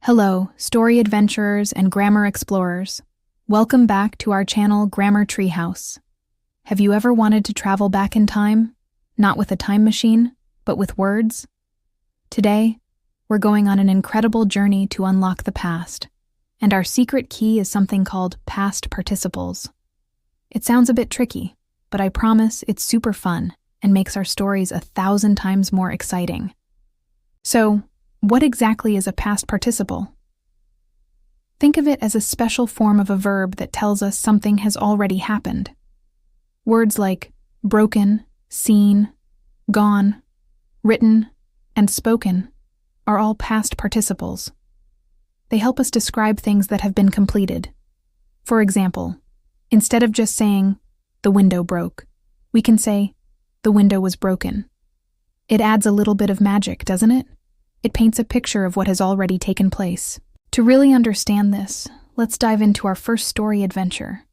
Hello, story adventurers and grammar explorers. Welcome back to our channel Grammar Treehouse. Have you ever wanted to travel back in time? Not with a time machine, but with words? Today, we're going on an incredible journey to unlock the past, and our secret key is something called past participles. It sounds a bit tricky, but I promise it's super fun and makes our stories 1,000 times more exciting. So, what exactly is a past participle? Think of it as a special form of a verb that tells us something has already happened. Words like broken, seen, gone, written, and spoken are all past participles. They help us describe things that have been completed. For example, instead of just saying, "the window broke," we can say, "the window was broken." It adds a little bit of magic, doesn't it? It paints a picture of what has already taken place. To really understand this, let's dive into our first story adventure.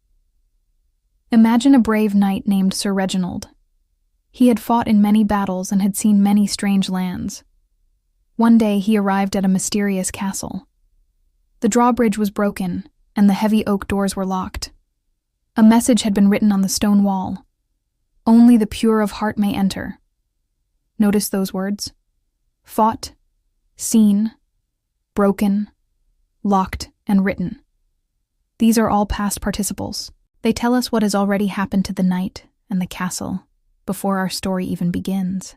Imagine a brave knight named Sir Reginald. He had fought in many battles and had seen many strange lands. One day he arrived at a mysterious castle. The drawbridge was broken, and the heavy oak doors were locked. A message had been written on the stone wall. "Only the pure of heart may enter." Notice those words? Fought, seen, broken, locked, and written. These are all past participles. They tell us what has already happened to the knight and the castle before our story even begins.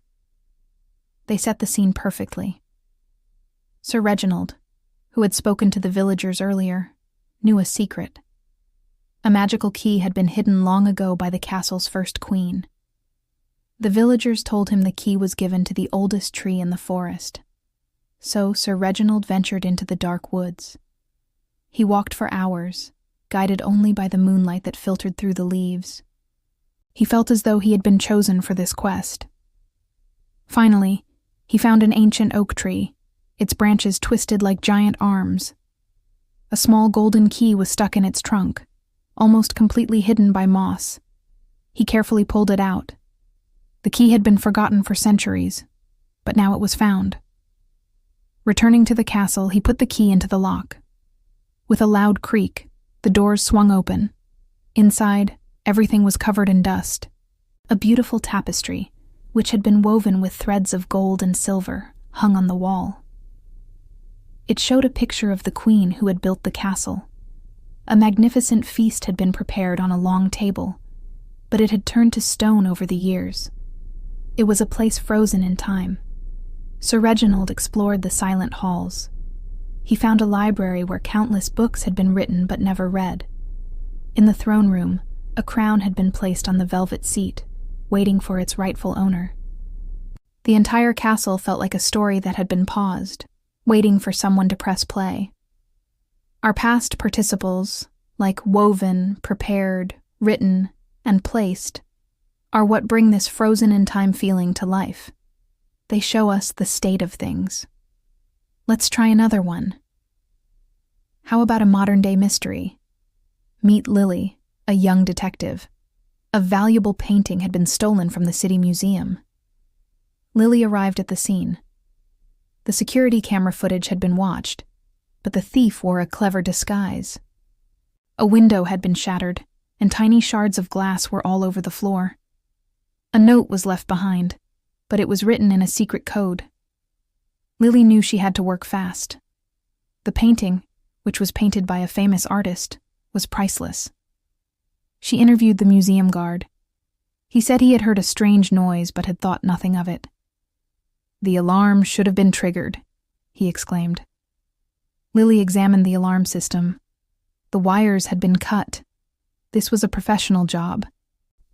They set the scene perfectly. Sir Reginald, who had spoken to the villagers earlier, knew a secret. A magical key had been hidden long ago by the castle's first queen. The villagers told him the key was given to the oldest tree in the forest. So Sir Reginald ventured into the dark woods. He walked for hours, guided only by the moonlight that filtered through the leaves. He felt as though he had been chosen for this quest. Finally, he found an ancient oak tree, its branches twisted like giant arms. A small golden key was stuck in its trunk, almost completely hidden by moss. He carefully pulled it out. The key had been forgotten for centuries, but now it was found. Returning to the castle, he put the key into the lock. With a loud creak, the doors swung open. Inside, everything was covered in dust. A beautiful tapestry, which had been woven with threads of gold and silver, hung on the wall. It showed a picture of the queen who had built the castle. A magnificent feast had been prepared on a long table, but it had turned to stone over the years. It was a place frozen in time. Sir Reginald explored the silent halls. He found a library where countless books had been written but never read. In the throne room, a crown had been placed on the velvet seat, waiting for its rightful owner. The entire castle felt like a story that had been paused, waiting for someone to press play. Our past participles, like woven, prepared, written, and placed, are what bring this frozen-in-time feeling to life. They show us the state of things. Let's try another one. How about a modern-day mystery? Meet Lily, a young detective. A valuable painting had been stolen from the city museum. Lily arrived at the scene. The security camera footage had been watched, but the thief wore a clever disguise. A window had been shattered, and tiny shards of glass were all over the floor. A note was left behind, but it was written in a secret code. Lily knew she had to work fast. The painting, which was painted by a famous artist, was priceless. She interviewed the museum guard. He said he had heard a strange noise but had thought nothing of it. "The alarm should have been triggered," he exclaimed. Lily examined the alarm system. The wires had been cut. This was a professional job.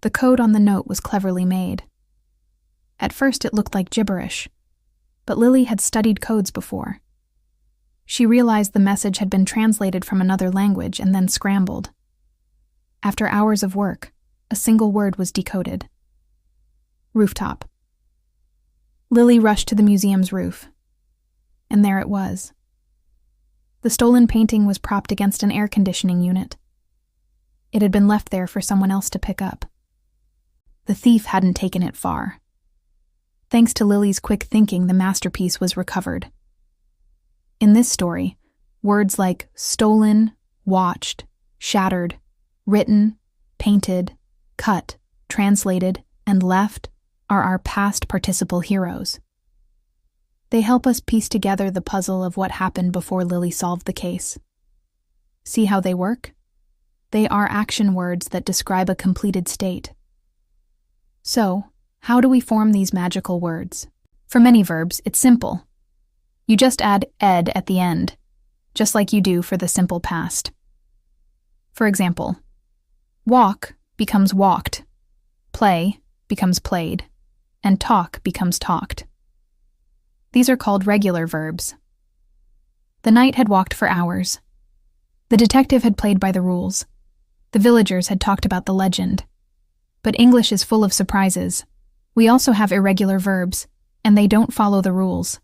The code on the note was cleverly made. At first it looked like gibberish, but Lily had studied codes before. She realized the message had been translated from another language and then scrambled. After hours of work, a single word was decoded. Rooftop. Lily rushed to the museum's roof, and there it was. The stolen painting was propped against an air conditioning unit. It had been left there for someone else to pick up. The thief hadn't taken it far. Thanks to Lily's quick thinking, the masterpiece was recovered. In this story, Words like stolen, watched, shattered, written, painted, cut, translated, and left are our past participle heroes. They help us piece together the puzzle of what happened before Lily solved the case. See how they work? They are action words that describe a completed state. So, how do we form these magical words? For many verbs, it's simple. You just add ed at the end, just like you do for the simple past. For example, walk becomes walked, play becomes played, and talk becomes talked. These are called regular verbs. The knight had walked for hours. The detective had played by the rules. The villagers had talked about the legend. But English is full of surprises. We also have irregular verbs, and they don't follow the rules.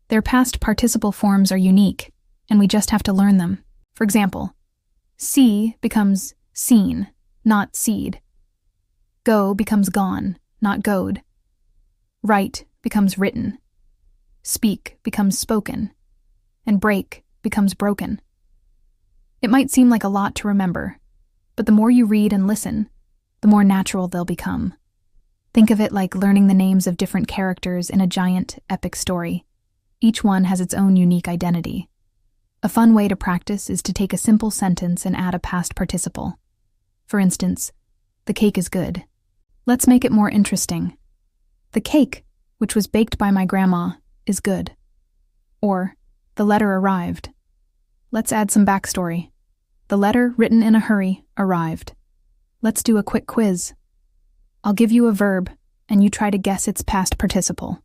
Their past participle forms are unique, and we just have to learn them. For example, see becomes seen, not seed. Go becomes gone, not goed. Write becomes written. Speak becomes spoken. And break becomes broken. It might seem like a lot to remember, but the more you read and listen, the more natural they'll become. Think of it like learning the names of different characters in a giant, epic story. Each one has its own unique identity. A fun way to practice is to take a simple sentence and add a past participle. For instance, the cake is good. Let's make it more interesting. The cake, which was baked by my grandma, is good. Or, the letter arrived. Let's add some backstory. The letter, written in a hurry, arrived. Let's do a quick quiz. I'll give you a verb, and you try to guess its past participle.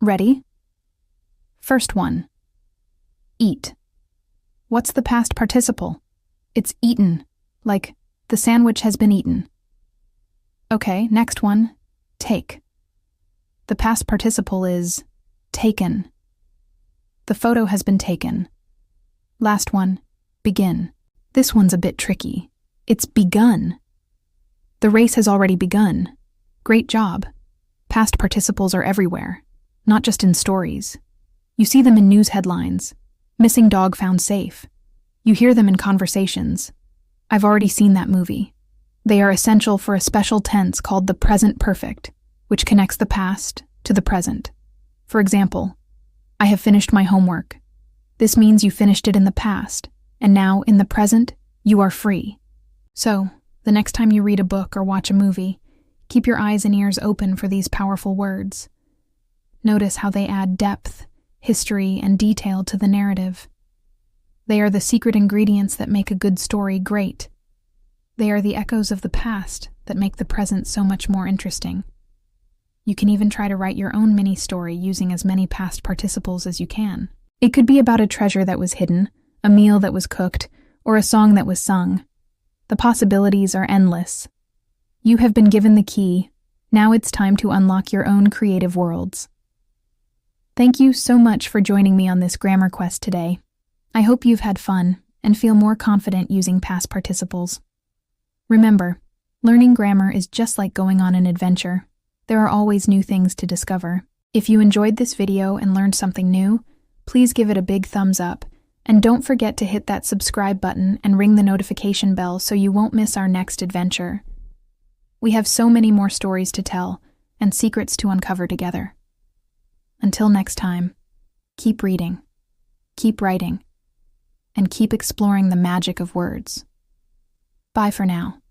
Ready? First one. Eat. What's the past participle? It's eaten, like the sandwich has been eaten. Okay, next one. Take. The past participle is taken. The photo has been taken. Last one. Begin. This one's a bit tricky. It's begun. The race has already begun. Great job. Past participles are everywhere, not just in stories. You see them in news headlines. Missing dog found safe. You hear them in conversations. I've already seen that movie. They are essential for a special tense called the present perfect, which connects the past to the present. For example, I have finished my homework. This means you finished it in the past, and now, in the present, you are free. So, the next time you read a book or watch a movie, keep your eyes and ears open for these powerful words. Notice how they add depth, history, and detail to the narrative. They are the secret ingredients that make a good story great. They are the echoes of the past that make the present so much more interesting. You can even try to write your own mini story using as many past participles as you can. It could be about a treasure that was hidden, a meal that was cooked, or a song that was sung. The possibilities are endless. You have been given the key. Now it's time to unlock your own creative worlds. Thank you so much for joining me on this grammar quest today. I hope you've had fun and feel more confident using past participles. Remember, learning grammar is just like going on an adventure. There are always new things to discover. If you enjoyed this video and learned something new, please give it a big thumbs up, and don't forget to hit that subscribe button and ring the notification bell so you won't miss our next adventure. We have so many more stories to tell and secrets to uncover together. Until next time, keep reading, keep writing, and keep exploring the magic of words. Bye for now.